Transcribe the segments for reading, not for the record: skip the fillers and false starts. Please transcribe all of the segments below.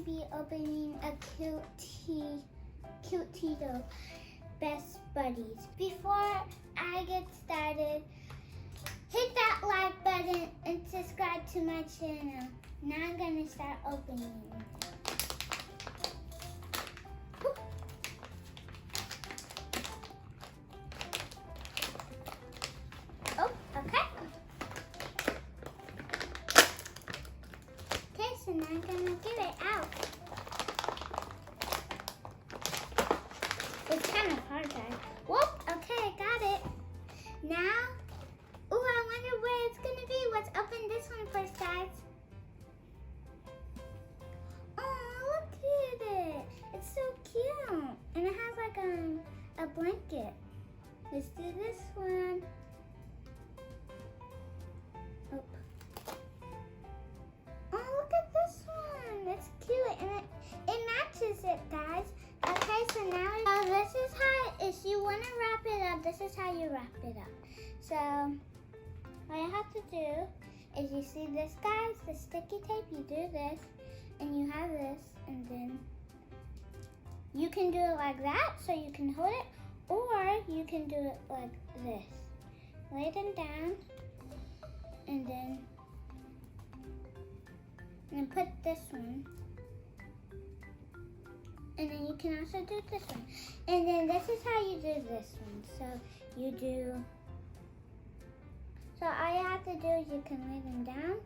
be opening a Cutito Best Buddies. Before I get started, hit that like button and subscribe to my channel. Now I'm gonna start opening. Oh, okay. Okay, so now I'm gonna get it out. It's kind of hard, guys. Whoop, okay, I got it. Now, ooh, I wonder where it's gonna be. Let's open this one first, guys. Oh, look at it. It's so cute. And it has like a blanket. Let's do this one. Oh, look at this one. It's cute and it matches it, guys. Okay, so now this is how, if you want to wrap it up, this is how you wrap it up. So all you have to do is, you see this, guys, the sticky tape, you do this, and you have this, and then you can do it like that, so you can hold it, or you can do it like this. Lay them down, and then put this one. And then you can also do this one. And then this is how you do this one. So you do, so all you have to do is you can lay them down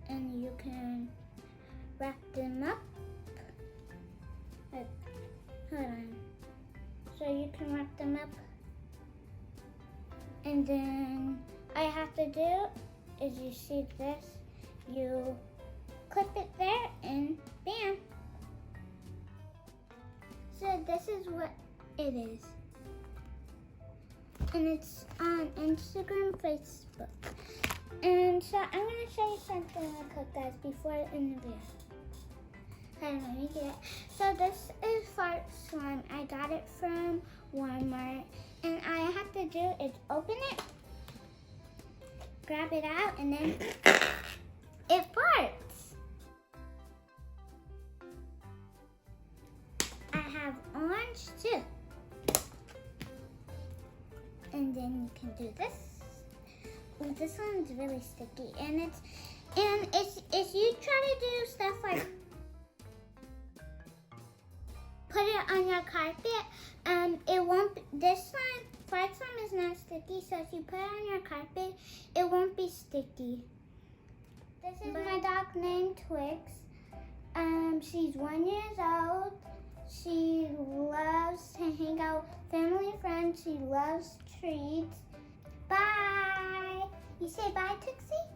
and you can wrap them up. Like, hold on. So you can wrap them up. And then all you have to do is, you see this, you clip it there and bam. So this is what it is. And it's on Instagram, Facebook. And so I'm going to show you something real quick, guys, before I end the video. Okay, let me get it. So this is fart slime. I got it from Walmart. And all I have to do is open it, grab it out, and then it farts. Orange too. And then you can do this. Ooh, this one's really sticky, and if you try to do stuff like put it on your carpet, it won't be, this slime, fart slime is not sticky, so if you put it on your carpet, it won't be sticky. This is my dog named Twix. She's 1 year old. She loves to hang out with family and friends. She loves treats. Bye. You say bye, Trixie?